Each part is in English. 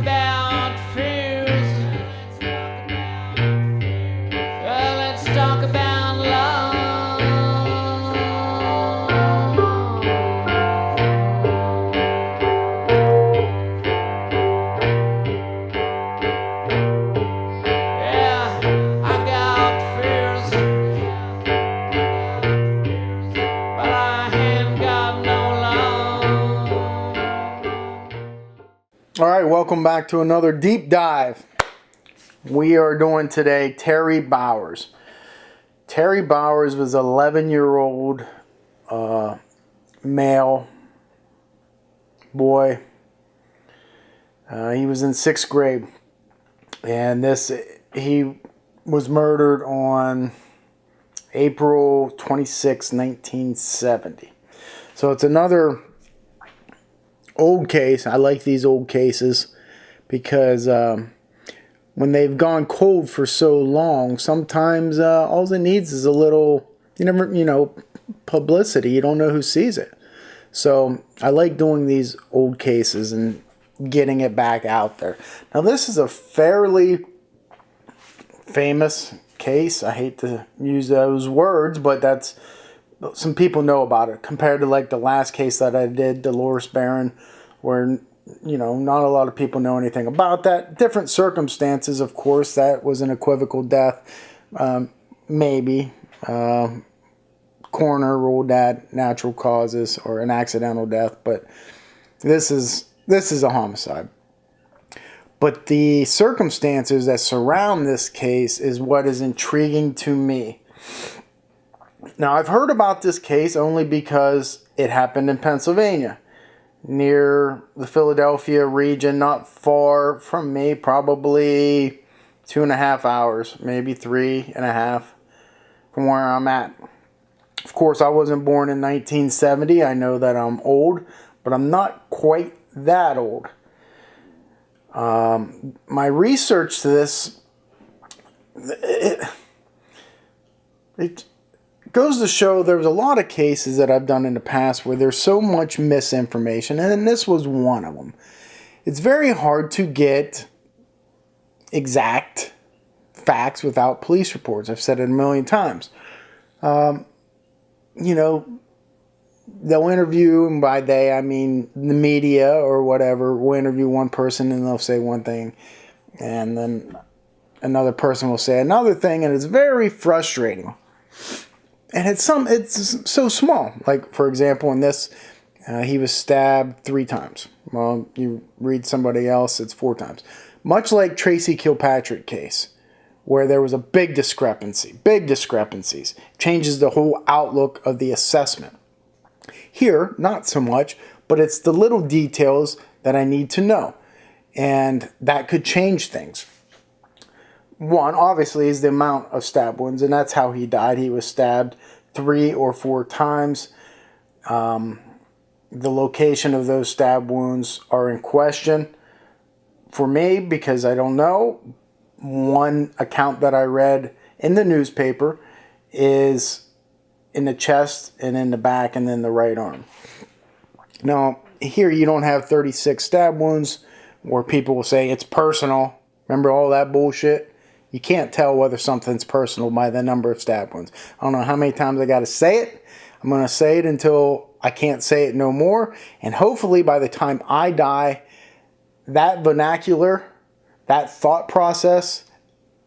about fears. Let's talk about love. Yeah, I got fears, but I ain't got no love. All right, welcome back to another deep dive. We are doing today Terry Bowers. Terry Bowers was an 11-year-old male boy. He was in 6th grade, and he was murdered on April 26, 1970. So it's another old case. I like these old cases because when they've gone cold for so long, sometimes all it needs is a little, publicity. You don't know who sees it. So I like doing these old cases and getting it back out there. Now this is a fairly famous case. I hate to use those words, but that's, some people know about it compared to like the last case that I did, Dolores Barron, where not a lot of people know anything about that. Different circumstances, of course. That was an equivocal death. Maybe. Coroner ruled that natural causes or an accidental death. But this is a homicide. But the circumstances that surround this case is what is intriguing to me. Now, I've heard about this case only because it happened in Pennsylvania, near the Philadelphia region, not far from me, probably 2.5 hours, maybe 3.5 from where I'm at. Of course, I wasn't born in 1970. I know that I'm old, but I'm not quite that old. My research to this, it goes to show there's a lot of cases that I've done in the past where there's so much misinformation, and this was one of them. It's very hard to get exact facts without police reports. I've said it a million times. They'll interview, and by they I mean the media or whatever, will interview one person and they'll say one thing, and then another person will say another thing, and it's very frustrating. And it's so small. Like, for example, in this, he was stabbed 3 times. Well, you read somebody else, it's 4 times. Much like Tracy Kilpatrick case, where there was a big discrepancies. Changes the whole outlook of the assessment. Here, not so much, but it's the little details that I need to know. And that could change things. One, obviously, is the amount of stab wounds, and that's how he died. He was stabbed 3 or 4 times. The location of those stab wounds are in question for me because I don't know. One account that I read in the newspaper is in the chest and in the back and then the right arm. Now, here you don't have 36 stab wounds where people will say it's personal. Remember all that bullshit? You can't tell whether something's personal by the number of stab wounds. I don't know how many times I got to say it. I'm going to say it until I can't say it no more. And hopefully by the time I die, that vernacular, that thought process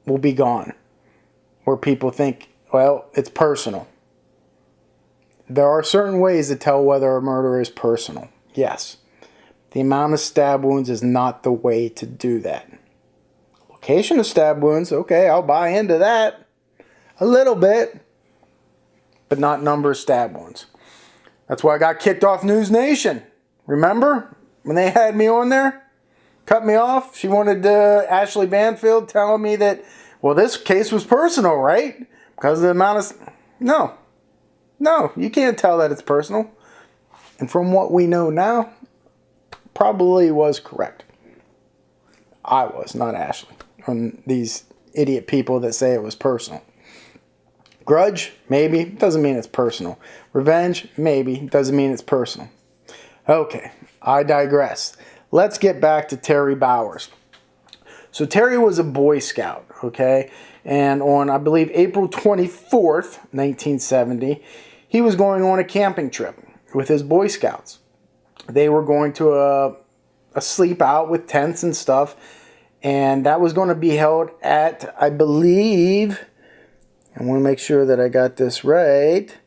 will be gone. Where people think, well, it's personal. There are certain ways to tell whether a murder is personal. Yes. The amount of stab wounds is not the way to do that. Location of stab wounds, okay, I'll buy into that a little bit, but not number of stab wounds. That's why I got kicked off News Nation. Remember when they had me on there? Cut me off. She wanted Ashley Banfield telling me that, well, this case was personal, right? Because of the amount of... No, you can't tell that it's personal. And from what we know now, probably was correct. I was, not Ashley. On these idiot people that say it was personal. Grudge? Maybe. Doesn't mean it's personal. Revenge? Maybe. Doesn't mean it's personal. Okay, I digress. let's get back to Terry Bowers. So Terry was a Boy Scout, okay? And on, I believe, April 24th, 1970, he was going on a camping trip with his Boy Scouts. They were going to a sleep out with tents and stuff, and that was going to be held at, I believe, I want to make sure that I got this right,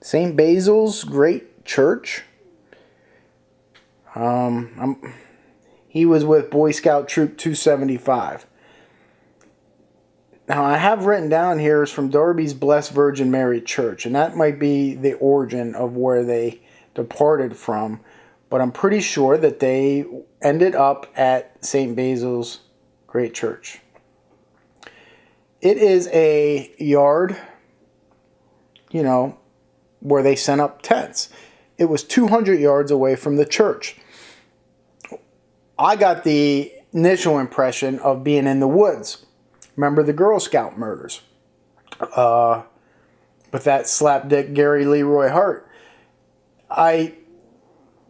St. Basil's Great Church. He was with Boy Scout Troop 275. Now, I have written down here is from Darby's Blessed Virgin Mary Church, and that might be the origin of where they departed from, but I'm pretty sure that they ended up at St. Basil's Great Church. It is a yard, you know, where they sent up tents. It was 200 yards away from the church. I got the initial impression of being in the woods. Remember the Girl Scout murders? With that slapdick Gary Leroy Hart.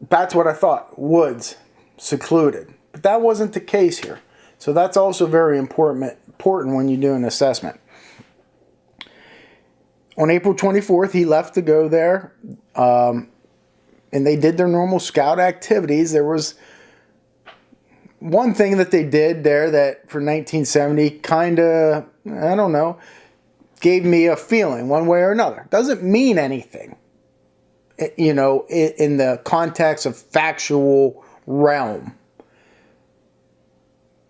That's what I thought. Woods, secluded. But that wasn't the case here. So that's also very important when you do an assessment. On April 24th, he left to go there. And they did their normal scout activities. There was one thing that they did there that for 1970 kind of, I don't know, gave me a feeling one way or another. Doesn't mean anything, you know, in the context of factual realm.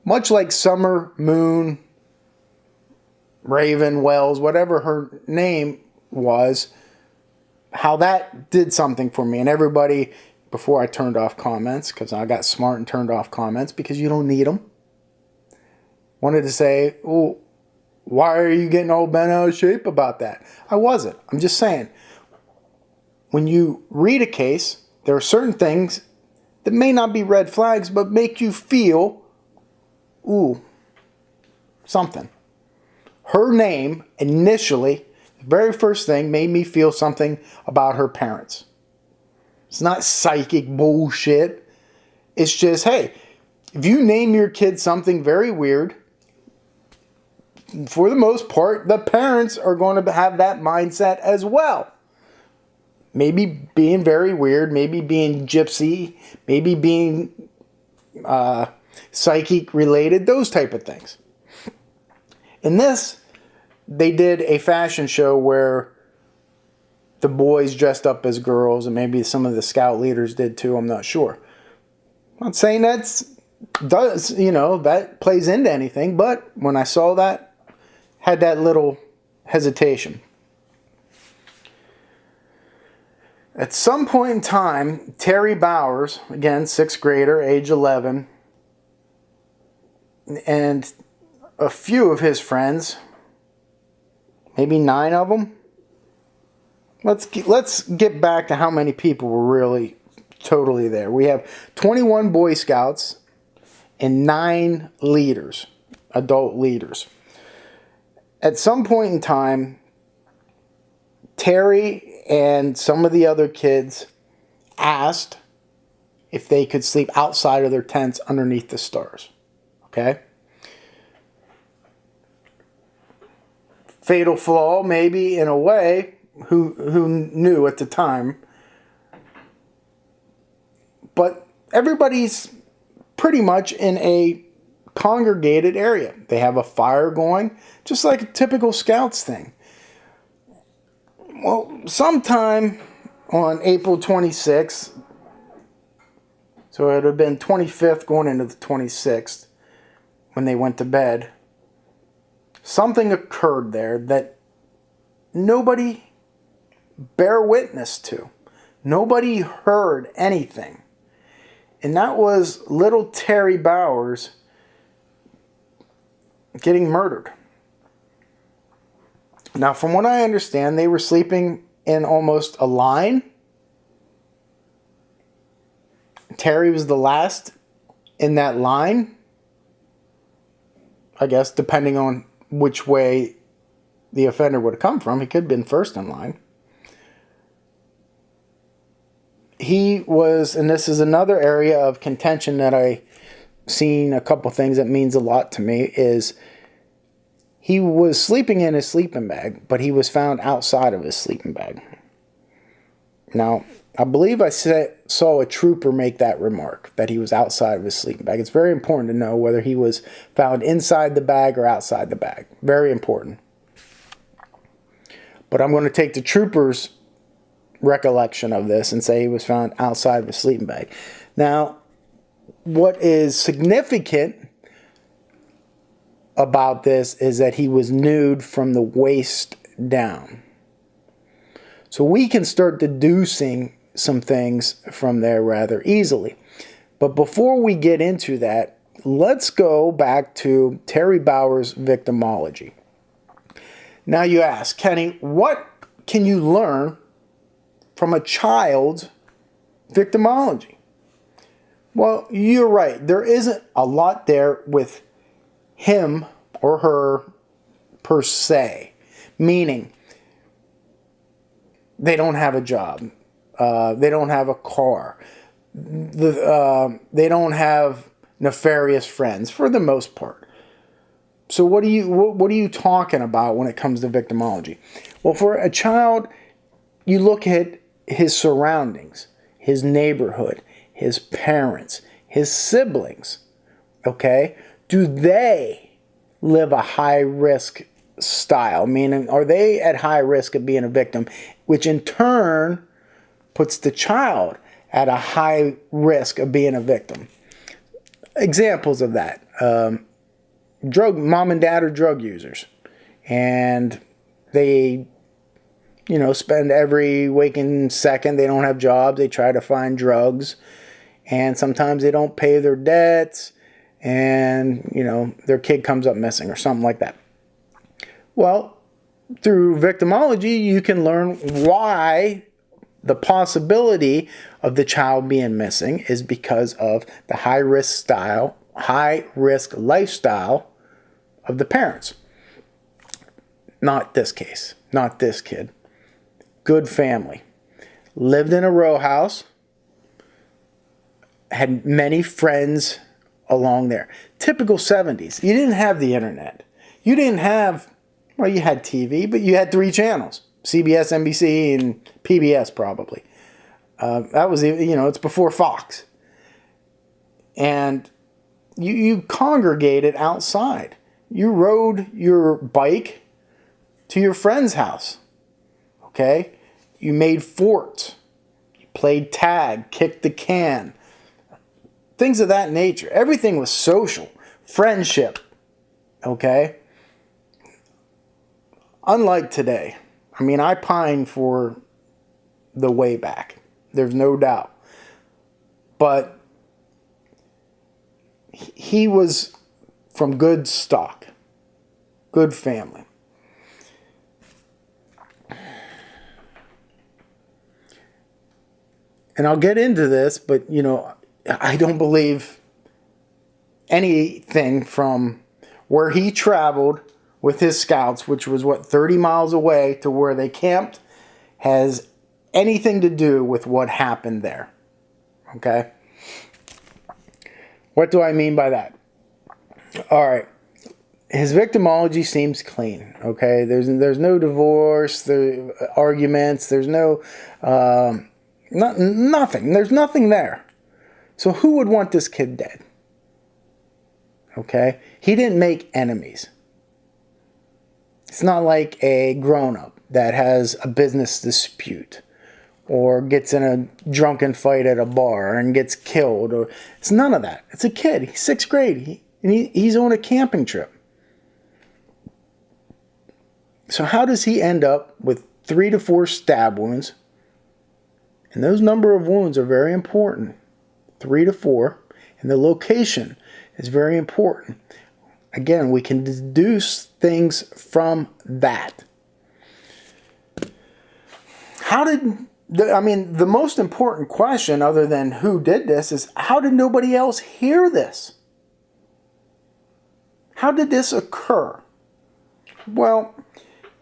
Much like Summer Moon, Raven Wells, whatever her name was, how that did something for me. And everybody, before I turned off comments, because I got smart and turned off comments because you don't need them, wanted to say, oh, why are you getting all bent out of shape about that? I wasn't. I'm just saying, when you read a case, there are certain things that may not be red flags, but make you feel, ooh, something. Her name, initially, the very first thing made me feel something about her parents. It's not psychic bullshit. It's just, hey, if you name your kid something very weird, for the most part, the parents are going to have that mindset as well. Maybe being very weird, maybe being gypsy, maybe being psychic related, those type of things. In this, they did a fashion show where the boys dressed up as girls, and maybe some of the scout leaders did too, I'm not sure. I'm not saying that plays into anything, but when I saw that, had that little hesitation. At some point in time, Terry Bowers, again, 6th grader, age 11, and a few of his friends, maybe 9 of them. Let's get back to how many people were really totally there. We have 21 Boy Scouts and 9 leaders, adult leaders. At some point in time, Terry and some of the other kids asked if they could sleep outside of their tents underneath the stars. Okay? Fatal flaw, maybe, in a way. Who knew at the time? But everybody's pretty much in a congregated area. They have a fire going, just like a typical Scouts thing. Well, sometime on April 26th, so it would have been 25th going into the 26th, when they went to bed, something occurred there that nobody bear witness to. Nobody heard anything. And that was little Terry Bowers getting murdered. Now, from what I understand, they were sleeping in almost a line. Terry was the last in that line. I guess, depending on which way the offender would have come from. He could have been first in line. he was, and this is another area of contention that I seen a couple things that means a lot to me, is he was sleeping in his sleeping bag, but he was found outside of his sleeping bag. Now, I believe I saw a trooper make that remark, that he was outside of his sleeping bag. It's very important to know whether he was found inside the bag or outside the bag. Very important. But I'm going to take the trooper's recollection of this and say he was found outside of his sleeping bag. Now, what is significant about this is that he was nude from the waist down. So we can start deducing some things from there rather easily. But before we get into that, let's go back to Terry Bauer's victimology. Now you ask, Kenny, what can you learn from a child's victimology? Well, you're right. There isn't a lot there with him or her per se. Meaning, they don't have a job. They don't have a car. They don't have nefarious friends for the most part. So what are you talking about when it comes to victimology? Well, for a child, you look at his surroundings, his neighborhood, his parents, his siblings. Okay? Do they live a high risk style? Meaning, are they at high risk of being a victim, which in turn puts the child at a high risk of being a victim? Examples of that. Mom and dad are drug users, and they, spend every waking second, they don't have jobs, they try to find drugs, and sometimes they don't pay their debts, and, their kid comes up missing or something like that. Well, through victimology, you can learn why the possibility of the child being missing is because of the high risk lifestyle of the parents. Not this case, not this kid. Good family. Lived in a row house. Had many friends along there. Typical 70s. You didn't have the internet. You didn't have, you had TV, but you had 3 channels. CBS, NBC, and PBS probably. That was, it's before Fox. And you congregated outside. You rode your bike to your friend's house. Okay? You made forts. You played tag, kicked the can. Things of that nature. Everything was social. Friendship. Okay? Unlike today. I pine for the way back. There's no doubt. But he was from good stock. Good family. And I'll get into this, but, I don't believe anything from where he traveled with his scouts, which was 30 miles away to where they camped, has anything to do with what happened there. Okay? What do I mean by that? All right. His victimology seems clean. Okay? There's no divorce, arguments, there's no nothing. There's nothing there. So who would want this kid dead? Okay? He didn't make enemies. It's not like a grown-up that has a business dispute or gets in a drunken fight at a bar and gets killed. It's none of that. It's a kid. He's 6th grade. He's on a camping trip. So how does he end up with 3 to 4 stab wounds? And those number of wounds are very important. 3 to 4. And the location is very important. Again, we can deduce things from that. The most important question, other than who did this, is how did nobody else hear this? How did this occur? Well,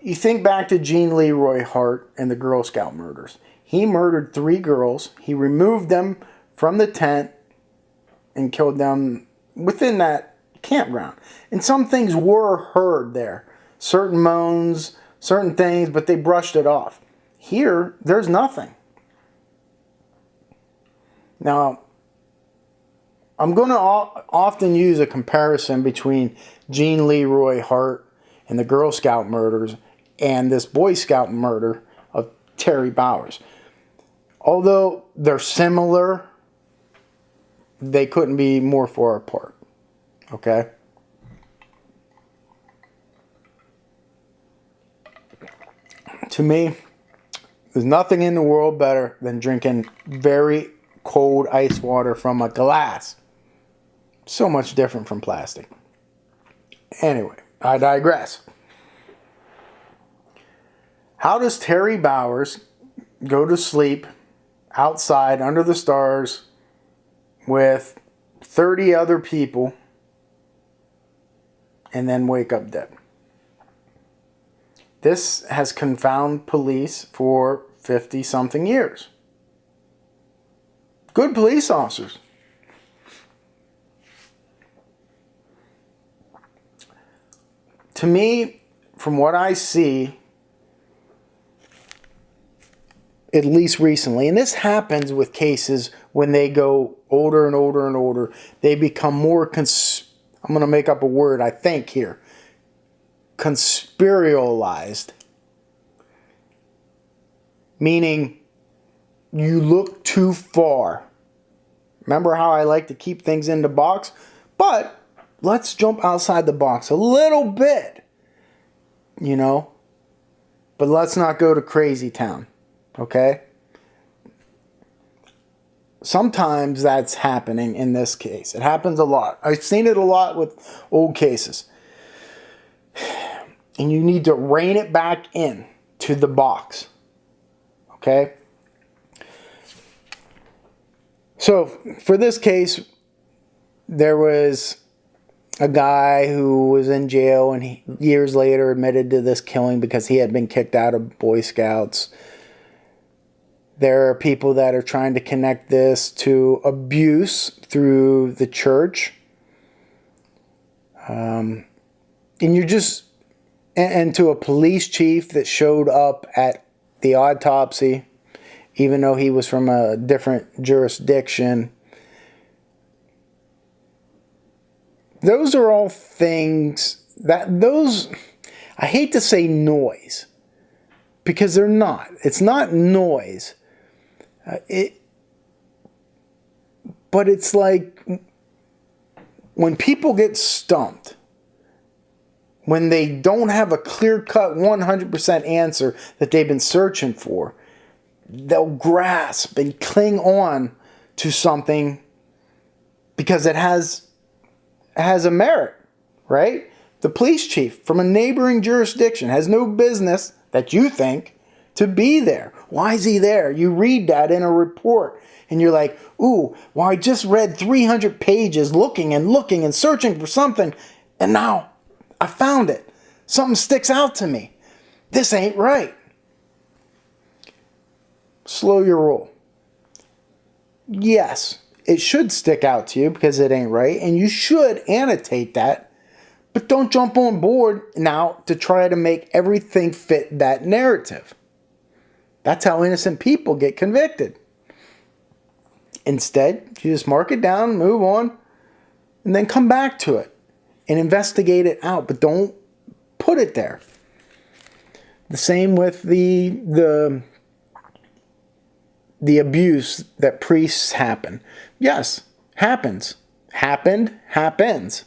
you think back to Gene Leroy Hart and the Girl Scout murders. He murdered 3 girls. He removed them from the tent and killed them within that campground. And some things were heard there. Certain moans, certain things, but they brushed it off. Here, there's nothing. Now, I'm going to often use a comparison between Jean Leroy Hart and the Girl Scout murders and this Boy Scout murder of Terry Bowers. Although they're similar, they couldn't be more far apart. Okay? To me, there's nothing in the world better than drinking very cold ice water from a glass. So much different from plastic. Anyway, I digress. How does Terry Bowers go to sleep outside under the stars with 30 other people and then wake up dead? This has confounded police for 50-something years. Good police officers. To me, from what I see, at least recently, and this happens with cases when they go older and older and older, they become more, I'm going to make up a word, I think here, conspirialized. Meaning, you look too far. Remember how I like to keep things in the box? But let's jump outside the box a little bit, you know? But let's not go to crazy town, okay? Sometimes that's happening in this case. It happens a lot. I've seen it a lot with old cases. And you need to rein it back in to the box, okay? So, for this case, there was a guy who was in jail and he years later admitted to this killing because he had been kicked out of Boy Scouts. There are people that are trying to connect this to abuse through the church. And you're just... And to a police chief that showed up at the autopsy, even though he was from a different jurisdiction. Those are all things I hate to say noise, because they're not. It's not noise. But it's like when people get stumped, when they don't have a clear-cut 100% answer that they've been searching for, they'll grasp and cling on to something because it has a merit, right? The police chief from a neighboring jurisdiction has no business, that you think, to be there. Why is he there? You read that in a report and you're like, ooh, well, I just read 300 pages looking and searching for something, and now I found it. Something sticks out to me. This ain't right. Slow your roll. Yes, it should stick out to you because it ain't right, and you should annotate that, but don't jump on board now to try to make everything fit that narrative. That's how innocent people get convicted. Instead, you just mark it down, move on, and then come back to it and investigate it out, but don't put it there. The same with the abuse that priests happen. Yes, happens. Happened, happens.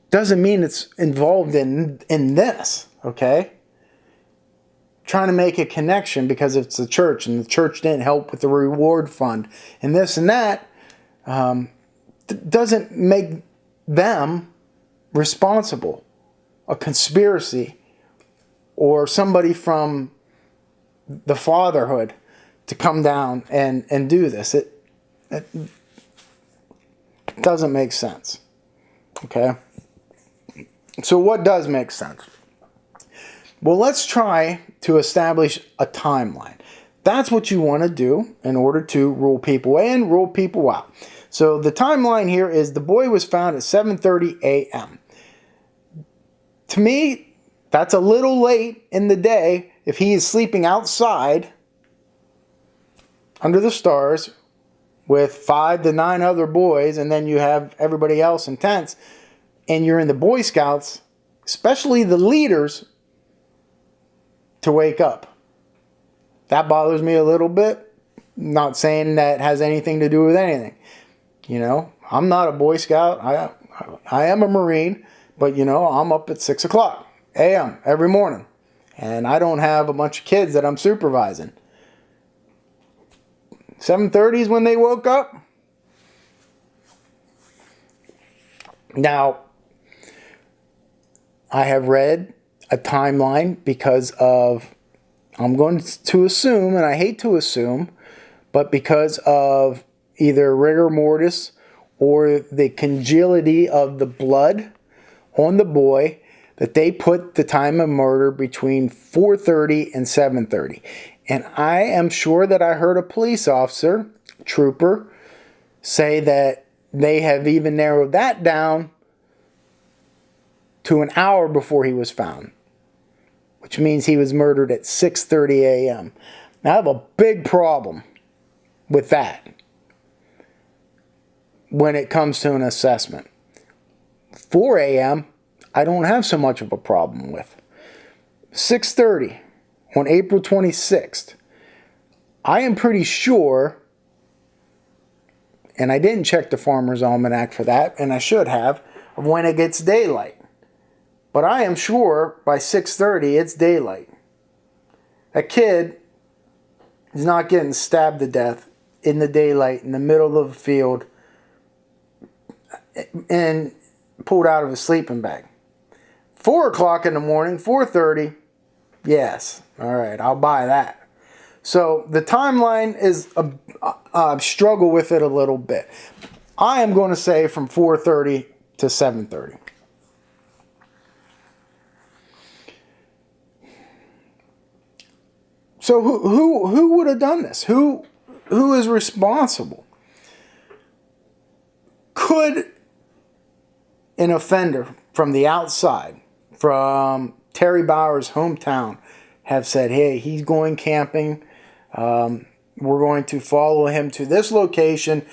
Doesn't mean it's involved in this, okay? Trying to make a connection because it's the church and the church didn't help with the reward fund and this and that doesn't make them responsible. A conspiracy or somebody from the fatherhood to come down and do this. It doesn't make sense. Okay? So what does make sense? Well, let's try to establish a timeline. That's what you want to do in order to rule people in, rule people out. So the timeline here is the boy was found at 7:30 a.m. To me, that's a little late in the day if he is sleeping outside under the stars with 5 to 9 other boys, and then you have everybody else in tents, and you're in the Boy Scouts, especially the leaders, to wake up. That bothers me a little bit. Not saying that has anything to do with anything. You know, I'm not a Boy Scout. I am a Marine, but you know, I'm up at 6 o'clock a.m. every morning. And I don't have a bunch of kids that I'm supervising. 7:30 is when they woke up. Now, I have read a timeline because of, I'm going to assume, and I hate to assume, but because of either rigor mortis or the congeality of the blood on the boy, that they put the time of murder between 4:30 and 7:30. And I am sure that I heard a police officer, trooper, say that they have even narrowed that down to an hour before he was found, which means he was murdered at 6:30 a.m. Now, I have a big problem with that when it comes to an assessment. 4 a.m., I don't have so much of a problem with. 6:30 on April 26th, I am pretty sure, and I didn't check the Farmer's Almanac for that, and I should have, of when it gets daylight. But I am sure by 6:30 it's daylight. That kid is not getting stabbed to death in the daylight in the middle of the field and pulled out of his sleeping bag. 4 o'clock in the morning, 4:30, yes. All right, I'll buy that. So the timeline is, I struggle with it a little bit. I am going to say from 4:30 to 7:30. So who would have done this? Who is responsible? Could an offender from the outside, from Terry Bauer's hometown, have said, hey, he's going camping, we're going to follow him to this location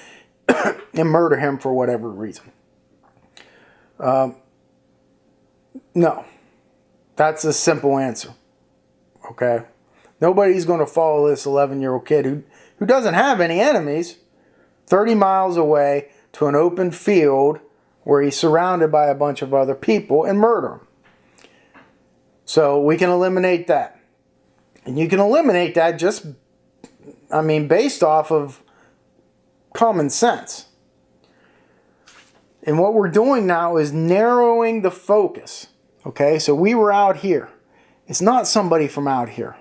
and murder him for whatever reason? No. That's a simple answer. Okay? Nobody's going to follow this 11-year-old kid who doesn't have any enemies 30 miles away to an open field where he's surrounded by a bunch of other people and murder him. So we can eliminate that. And you can eliminate that just, based off of common sense. And what we're doing now is narrowing the focus. Okay, so we were out here. It's not somebody from out here.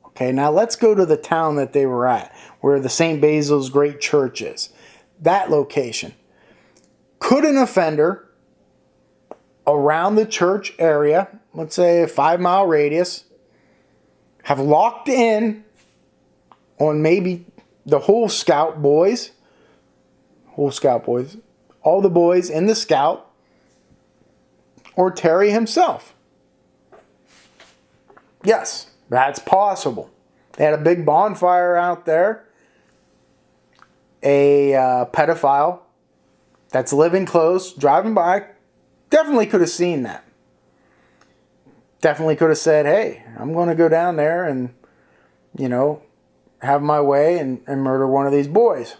Okay, now let's go to the town that they were at, where the St. Basil's Great Church is. That location. Could an offender around the church area, let's say a 5-mile radius, have locked in on maybe the whole Scout boys, all the boys in the Scout, or Terry himself? Yes, that's possible. They had a big bonfire out there. A pedophile that's living close, driving by, definitely could have seen that. Definitely could have said, hey, I'm going to go down there and, have my way and murder one of these boys.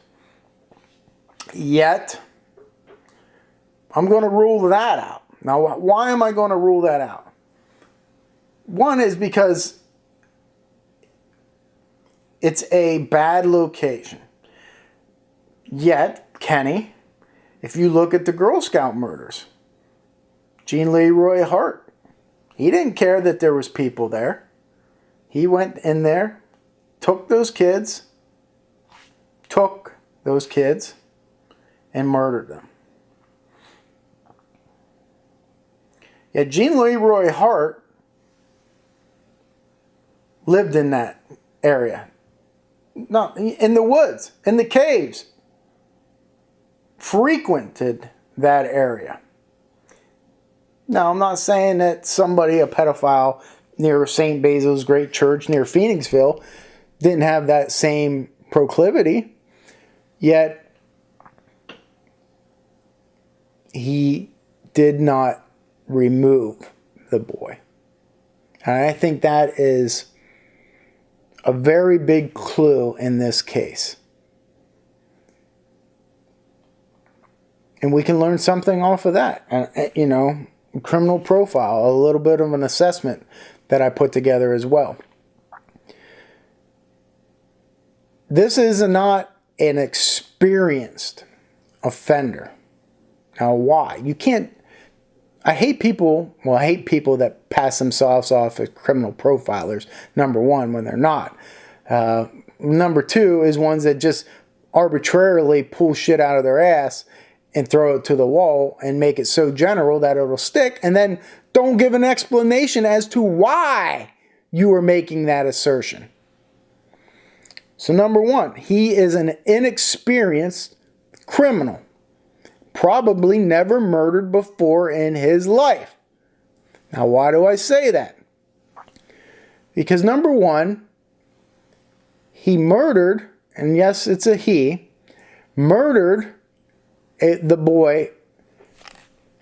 Yet, I'm going to rule that out. Now, why am I going to rule that out? One is because it's a bad location. Yet, Kenny, if you look at the Girl Scout murders, Gene Leroy Hart, he didn't care that there was people there. He went in there, took those kids, and murdered them. Yet Gene Leroy Hart lived in that area. No, in the woods, in the caves. Frequented that area. Now, I'm not saying that somebody, a pedophile near St. Basil's Great Church near Phoenixville, didn't have that same proclivity, yet he did not remove the boy. And I think that is a very big clue in this case. And we can learn something off of that. You know, criminal profile, a little bit of an assessment that I put together as well. This is not an experienced offender. Now, why? You can't... I hate people that pass themselves off as criminal profilers, number one, when they're not. Number two is ones that just arbitrarily pull shit out of their ass and throw it to the wall and make it so general that it'll stick, and then don't give an explanation as to why you are making that assertion. So number one, he is an inexperienced criminal. Probably never murdered before in his life. Now, why do I say that? Because number one, he murdered, and yes, it's a he, murdered the boy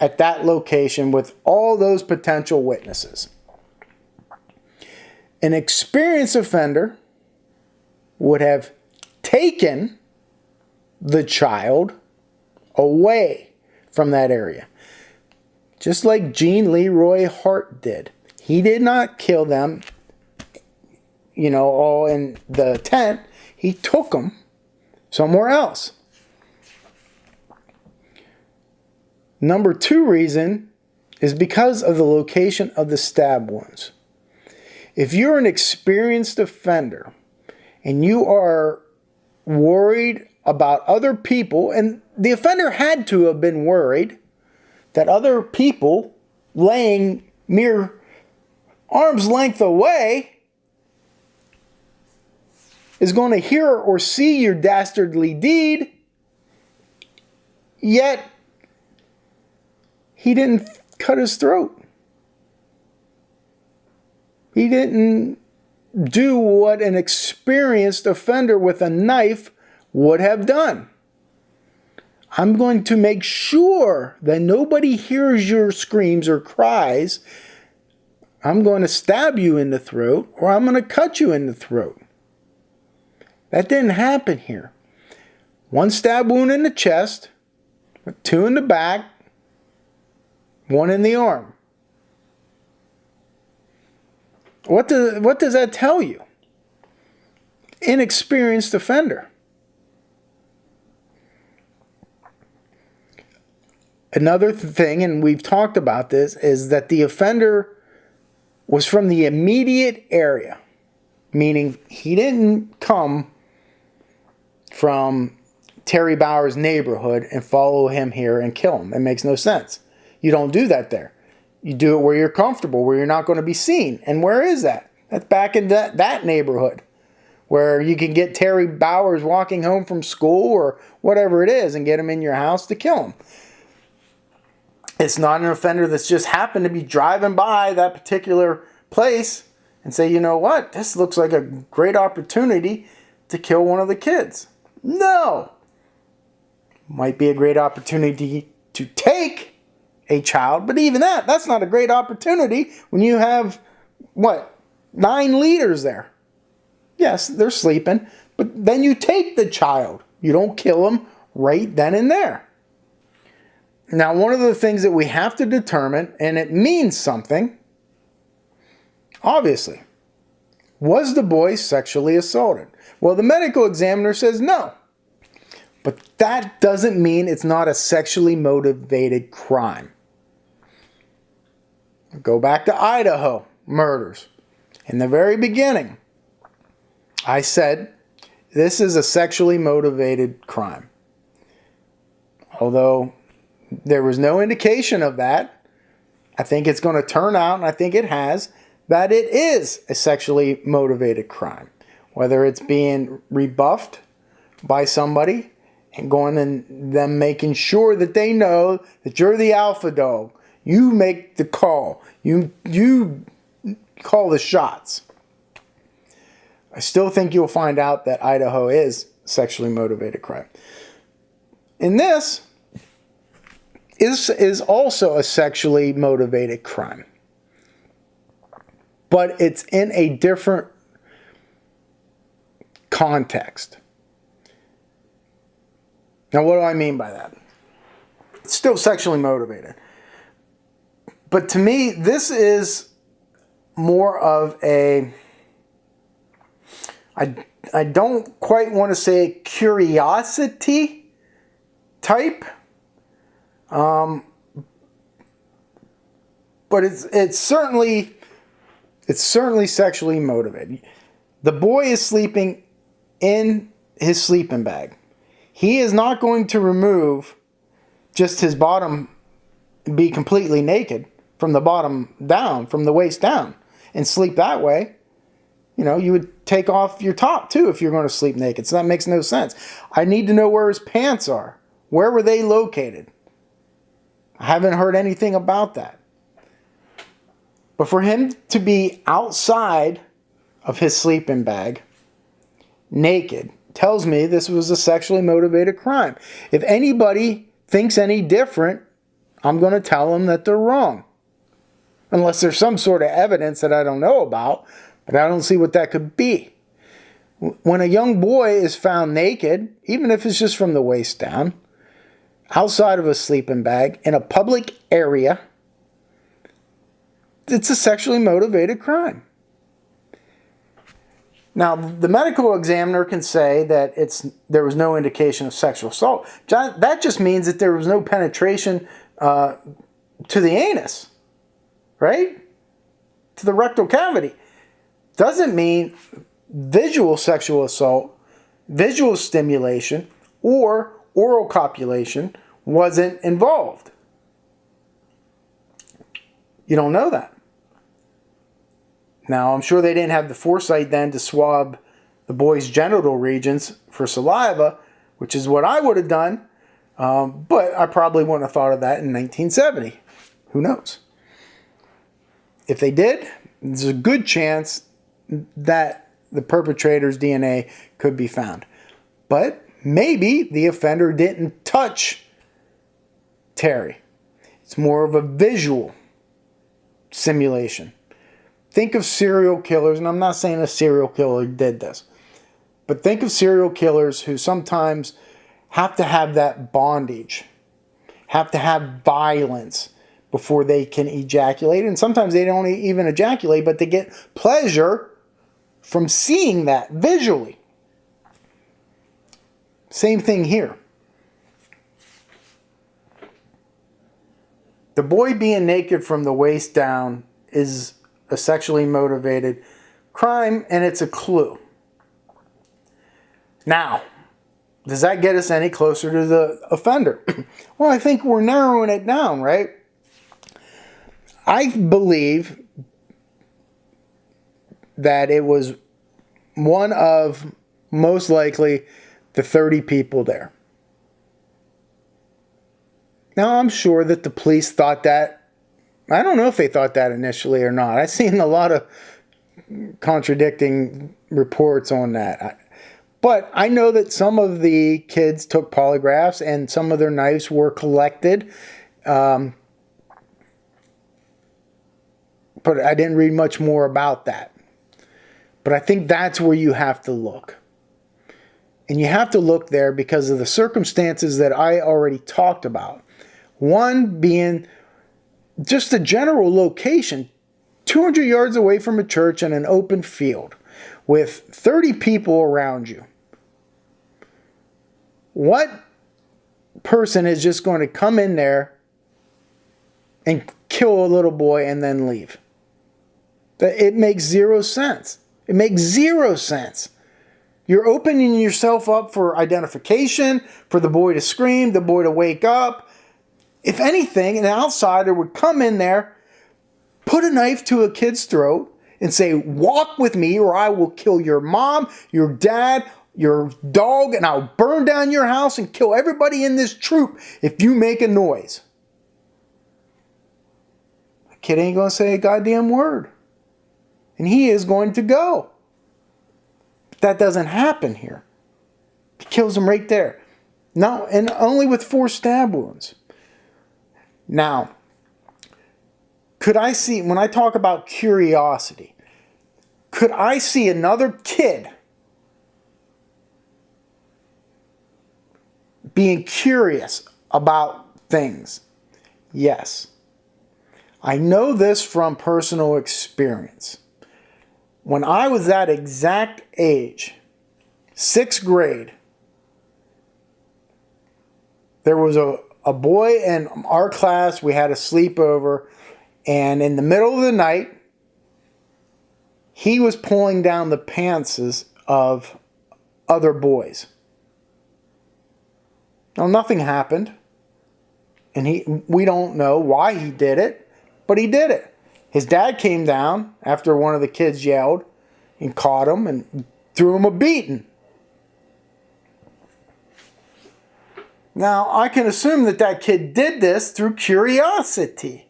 at that location with all those potential witnesses. An experienced offender would have taken the child away from that area. Just like Gene Leroy Hart did. He did not kill them, you know, all in the tent. He took them somewhere else. Number two reason is because of the location of the stab wounds. If you're an experienced offender and you are worried about other people, and the offender had to have been worried that other people laying mere arm's length away is going to hear or see your dastardly deed, yet he didn't cut his throat. He didn't do what an experienced offender with a knife would have done. I'm going to make sure that nobody hears your screams or cries. I'm going to stab you in the throat, or I'm going to cut you in the throat. That didn't happen here. One stab wound in the chest, two in the back, one in the arm. What does that tell you? Inexperienced offender. Another thing, and we've talked about this, is that the offender was from the immediate area. Meaning he didn't come from Terry Bauer's neighborhood and follow him here and kill him. It makes no sense. You don't do that there. You do it where you're comfortable, where you're not going to be seen. And where is that? That's back in that neighborhood where you can get Terry Bowers walking home from school or whatever it is and get him in your house to kill him. It's not an offender that's just happened to be driving by that particular place and say, you know what, this looks like a great opportunity to kill one of the kids. No. Might be a great opportunity to take a child, but even that's not a great opportunity when you have, 9 leaders there. Yes, they're sleeping, but then you take the child. You don't kill them right then and there. Now, one of the things that we have to determine, and it means something, obviously, was the boy sexually assaulted? Well, the medical examiner says no. But that doesn't mean it's not a sexually motivated crime. Go back to Idaho murders. In the very beginning, I said this is a sexually motivated crime. Although there was no indication of that, I think it's going to turn out, and I think it has, that it is a sexually motivated crime. Whether it's being rebuffed by somebody and going and them making sure that they know that you're the alpha dog. You make the call. You call the shots. I still think you'll find out that Idaho is sexually motivated crime. And this is also a sexually motivated crime. But it's in a different context. Now, what do I mean by that? It's still sexually motivated. But to me, this is more of a, I don't quite want to say curiosity type. But it's certainly sexually motivated. The boy is sleeping in his sleeping bag. He is not going to remove just his bottom, be completely naked from the bottom down, from the waist down, and sleep that way. You know, you would take off your top too if you're going to sleep naked. So that makes no sense. I need to know where his pants are. Where were they located? I haven't heard anything about that. But for him to be outside of his sleeping bag, naked, tells me this was a sexually motivated crime. If anybody thinks any different, I'm going to tell them that they're wrong. Unless there's some sort of evidence that I don't know about, but I don't see what that could be. When a young boy is found naked, even if it's just from the waist down, outside of a sleeping bag, in a public area, it's a sexually motivated crime. Now, the medical examiner can say that there was no indication of sexual assault. That just means that there was no penetration to the anus, right? To the rectal cavity. Doesn't mean visual sexual assault, visual stimulation, or oral copulation wasn't involved. You don't know that. Now, I'm sure they didn't have the foresight then to swab the boy's genital regions for saliva, which is what I would have done, but I probably wouldn't have thought of that in 1970. Who knows? If they did, there's a good chance that the perpetrator's DNA could be found. But maybe the offender didn't touch Terry. It's more of a visual simulation. Think of serial killers, and I'm not saying a serial killer did this, but think of serial killers who sometimes have to have that bondage, have to have violence before they can ejaculate. And sometimes they don't even ejaculate, but they get pleasure from seeing that visually. Same thing here. The boy being naked from the waist down is a sexually motivated crime, and it's a clue. Now, does that get us any closer to the offender? Well, I think we're narrowing it down, right? I believe that it was one of, most likely, the 30 people there. Now, I'm sure that the police thought that. I don't know if they thought that initially or not. I've seen a lot of contradicting reports on that. But I know that some of the kids took polygraphs and some of their knives were collected. But I didn't read much more about that. But I think that's where you have to look. And you have to look there because of the circumstances that I already talked about. One being just a general location, 200 yards away from a church in an open field with 30 people around you. What person is just going to come in there and kill a little boy and then leave? It makes zero sense. It makes zero sense. You're opening yourself up for identification, for the boy to scream, the boy to wake up. If anything, an outsider would come in there, put a knife to a kid's throat, and say, walk with me or I will kill your mom, your dad, your dog, and I'll burn down your house and kill everybody in this troop if you make a noise. The kid ain't going to say a goddamn word. And he is going to go. But that doesn't happen here. He kills him right there. No, and only with 4 stab wounds. Now, could I see, when I talk about curiosity, could I see another kid being curious about things? Yes. I know this from personal experience. When I was that exact age, 6th grade, there was a boy in our class. We had a sleepover, and in the middle of the night, he was pulling down the pantses of other boys. Now, nothing happened, and we don't know why he did it, but he did it. His dad came down after one of the kids yelled and caught him and threw him a beating. Now, I can assume that that kid did this through curiosity.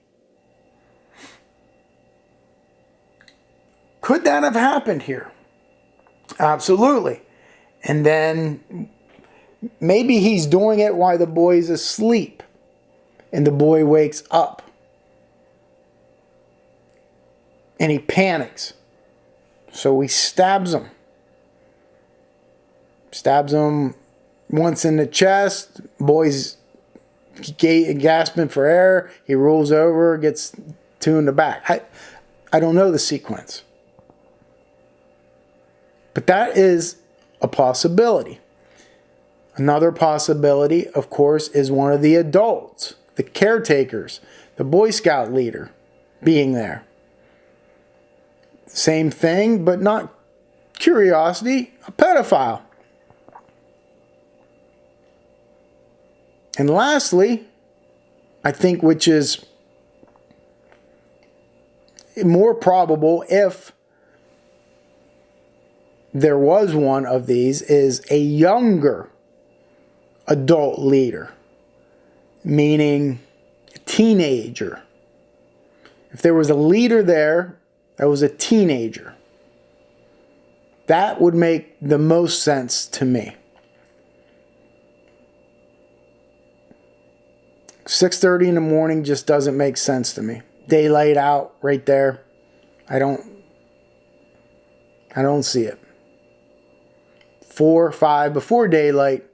Could that have happened here? Absolutely. And then maybe he's doing it while the boy's asleep and the boy wakes up and he panics. So he stabs him. Stabs him once in the chest. Boy's gasping for air. He rolls over, gets 2 in the back. I don't know the sequence. But that is a possibility. Another possibility, of course, is one of the adults, the caretakers, the Boy Scout leader being there. Same thing, but not curiosity, a pedophile. And lastly, I think, which is more probable if there was one of these, is a younger adult leader, meaning a teenager. If there was a leader there that was a teenager, that would make the most sense to me. 6:30 in the morning just doesn't make sense to me. Daylight out right there. I don't see it. 4 or 5 before daylight,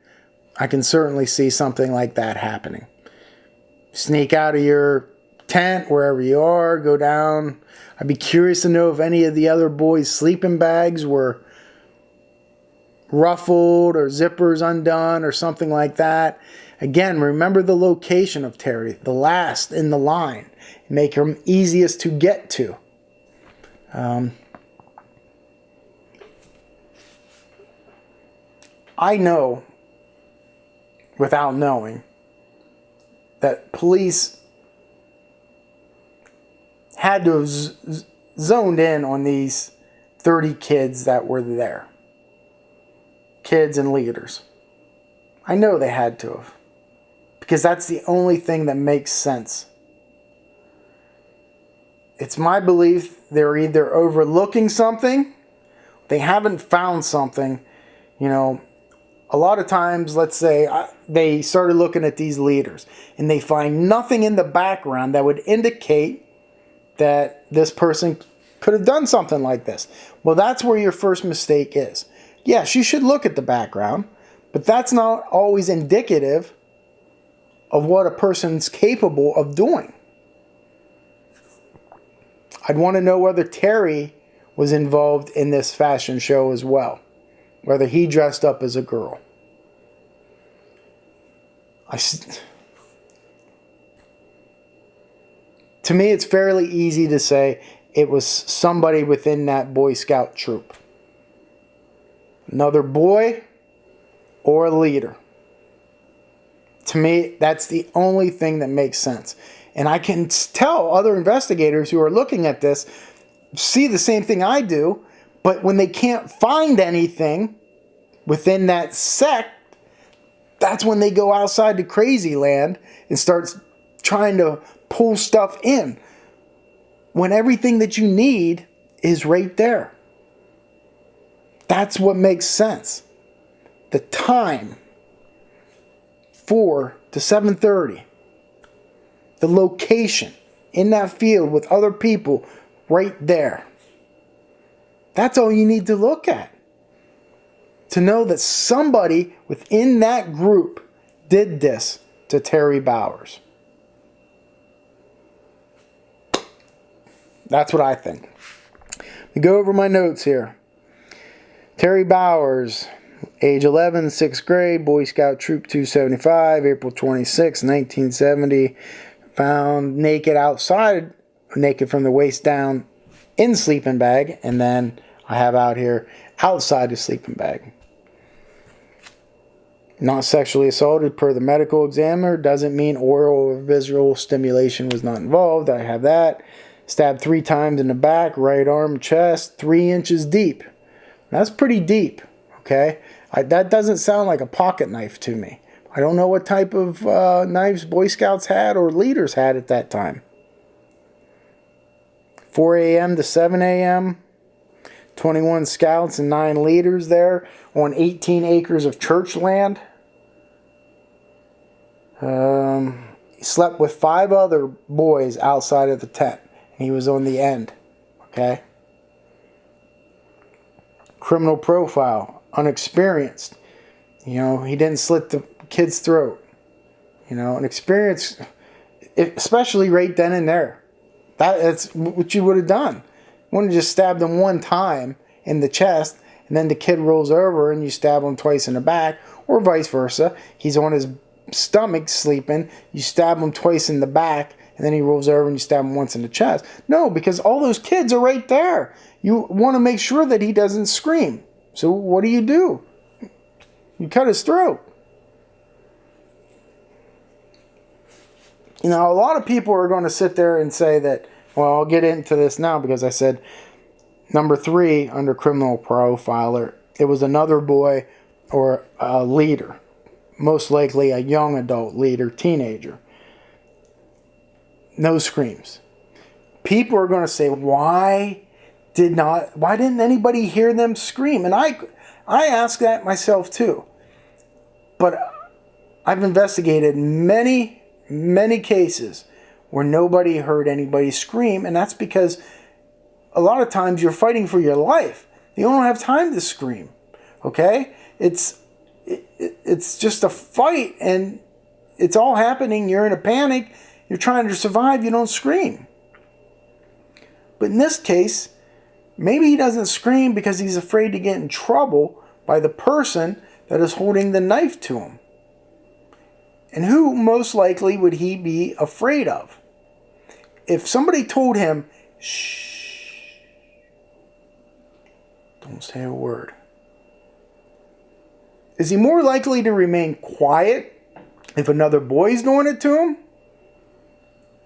I can certainly see something like that happening. Sneak out of your tent, wherever you are, go down. I'd be curious to know if any of the other boys' sleeping bags were ruffled or zippers undone or something like that. Again, remember the location of Terry, the last in the line. Make him easiest to get to. I know, without knowing, that police had to have zoned in on these 30 kids that were there. Kids and leaders. I know they had to have. Because that's the only thing that makes sense. It's my belief they're either overlooking something, they haven't found something. You know, a lot of times, let's say, they started looking at these leaders and they find nothing in the background that would indicate that this person could have done something like this. Well, that's where your first mistake is. Yes, you should look at the background, but that's not always indicative of what a person's capable of doing. I'd want to know whether Terry was involved in this fashion show as well. Whether he dressed up as a girl. To me, it's fairly easy to say it was somebody within that Boy Scout troop. Another boy or a leader. To me, that's the only thing that makes sense. And I can tell other investigators who are looking at this, see the same thing I do, but when they can't find anything within that sect, that's when they go outside to crazy land and start trying to pull stuff in. When everything that you need is right there. That's what makes sense. The time, 4 to 7:30. The location in that field with other people right there. That's all you need to look at. To know that somebody within that group did this to Terry Bowers. That's what I think. We go over my notes here. Terry Bowers, age 11, 6th grade, Boy Scout Troop 275, April 26, 1970. Found naked outside, naked from the waist down, in sleeping bag. And then I have out here, outside the sleeping bag. Not sexually assaulted per the medical examiner. Doesn't mean oral or visual stimulation was not involved. I have that. Stabbed 3 times in the back, right arm, chest, 3 inches deep. That's pretty deep, okay? That doesn't sound like a pocket knife to me. I don't know what type of knives Boy Scouts had or leaders had at that time. 4 a.m. to 7 a.m. 21 scouts and 9 leaders there on 18 acres of church land. He slept with 5 other boys outside of the tent. And he was on the end. Okay? Criminal profile. Unexperienced. You know, he didn't slit the kid's throat. You know, an experience, especially right then and there. That's what you would have done. You wouldn't have just stabbed him 1 time in the chest, and then the kid rolls over and you stab him twice in the back, or vice versa. He's on his stomach sleeping, you stab him twice in the back, and then he rolls over and you stab him once in the chest. No, because all those kids are right there. You want to make sure that he doesn't scream. So what do? You cut his throat. You know, a lot of people are going to sit there and say that, well, I'll get into this now because I said number 3 under criminal profiler, it was another boy or a leader, most likely a young adult leader, teenager. No screams. People are going to say, why didn't anybody hear them scream? And I ask that myself too. But I've investigated many cases where nobody heard anybody scream, and that's because a lot of times you're fighting for your life. You don't have time to scream. Okay? It's just a fight, and it's all happening. You're in a panic. You're trying to survive. You don't scream. But in this case, maybe he doesn't scream because he's afraid to get in trouble by the person that is holding the knife to him. And who most likely would he be afraid of? If somebody told him, shh, don't say a word. Is he more likely to remain quiet if another boy's doing it to him?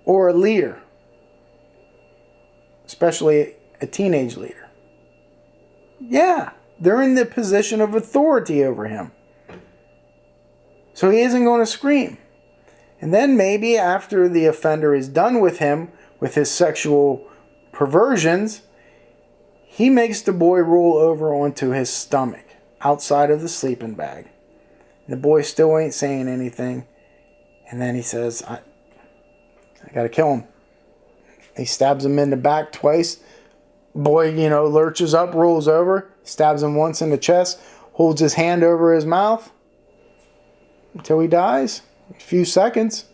Or a leader? Especially a teenage leader. Yeah, they're in the position of authority over him. So he isn't going to scream. And then maybe after the offender is done with him, with his sexual perversions, he makes the boy roll over onto his stomach outside of the sleeping bag. And the boy still ain't saying anything. And then he says, I got to kill him. He stabs him in the back twice. Boy, lurches up, rolls over, stabs him once in the chest, holds his hand over his mouth until he dies. A few seconds.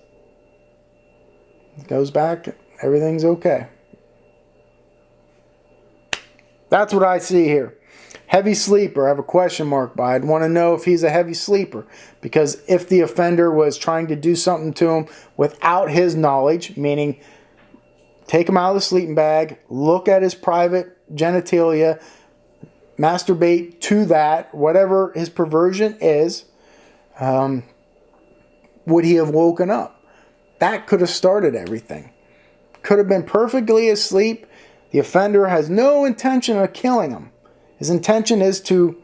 Goes back. Everything's okay. That's what I see here. Heavy sleeper. I have a question mark by it. I'd want to know if he's a heavy sleeper. Because if the offender was trying to do something to him without his knowledge, meaning take him out of the sleeping bag, look at his private genitalia, masturbate to that, whatever his perversion is, would he have woken up? That could have started everything. Could have been perfectly asleep, The offender has no intention of killing him. His intention is to,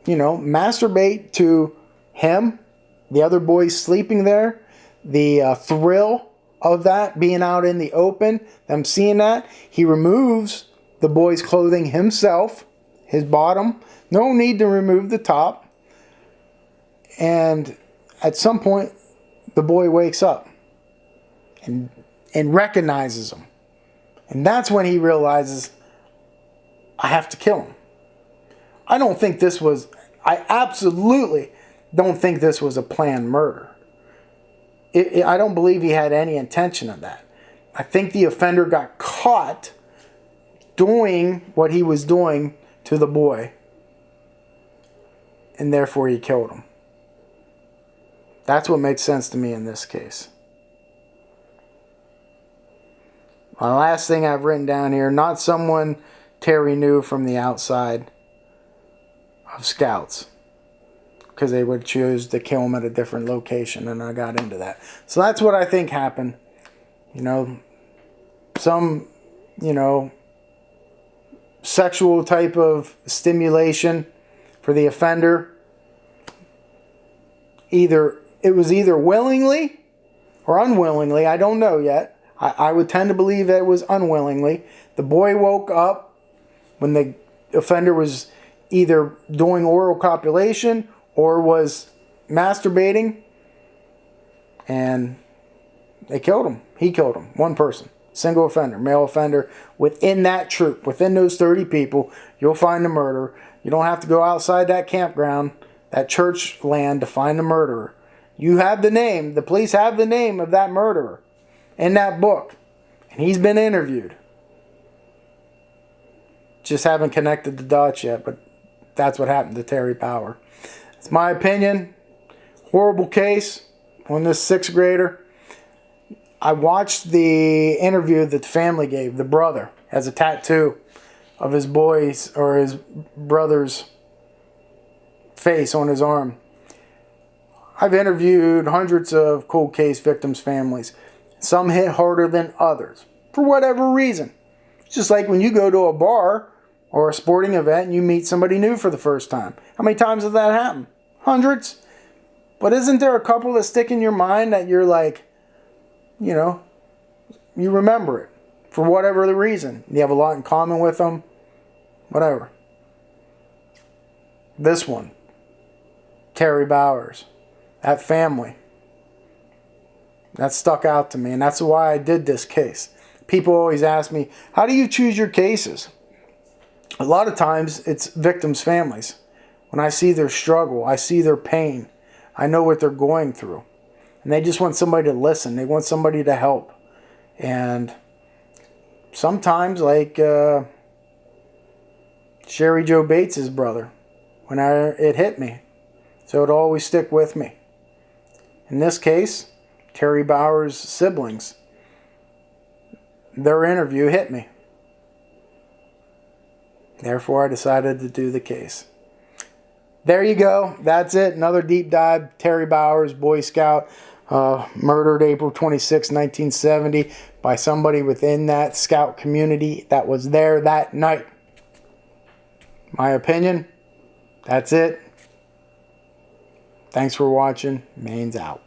masturbate to him, the other boys sleeping there, the thrill of that, being out in the open, them seeing that. He removes the boy's clothing himself, his bottom. No need to remove the top. And at some point, the boy wakes up and recognizes him. And that's when he realizes, I have to kill him. I absolutely don't think this was a planned murder. I don't believe he had any intention of that. I think the offender got caught doing what he was doing to the boy, and therefore he killed him. That's what makes sense to me in this case. My last thing I've written down here, not someone Terry knew from the outside of scouts, because they would choose to kill him at a different location, and I got into that. So that's what I think happened. Some, sexual type of stimulation for the offender. It was either willingly or unwillingly. I don't know yet. I would tend to believe that it was unwillingly. The boy woke up when the offender was either doing oral copulation or was masturbating, and they killed him. He killed him. One person. Single offender, male offender. Within that troop, within those 30 people, you'll find the murderer. You don't have to go outside that campground, that church land, to find the murderer. You have the name. The police have the name of that murderer in that book. And he's been interviewed. Just haven't connected the dots yet, but that's what happened to Terry Bauer. It's my opinion. Horrible case on this 6th grader. I watched the interview that the family gave. The brother has a tattoo of his boy's or his brother's face on his arm. I've interviewed hundreds of cold case victims' families. Some hit harder than others for whatever reason. It's just like when you go to a bar or a sporting event and you meet somebody new for the first time. How many times has that happened? Hundreds. But isn't there a couple that stick in your mind that you're like, you remember it for whatever the reason? You have a lot in common with them. Whatever. This one, Terry Bowers, that family, that stuck out to me, and that's why I did this case. People always ask me, how do you choose your cases? A lot of times it's victims' families. When I see their struggle, I see their pain, I know what they're going through. And they just want somebody to listen. They want somebody to help. And sometimes, like Sherry Joe Bates' brother, when it hit me. So it'll always stick with me. In this case, Terry Bauer's siblings, their interview hit me. Therefore, I decided to do the case. There you go. That's it. Another deep dive. Terry Bowers, Boy Scout, murdered April 26, 1970 by somebody within that scout community that was there that night. My opinion, that's it. Thanks for watching. Mains out.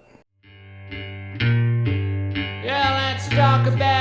Yeah, let's talk about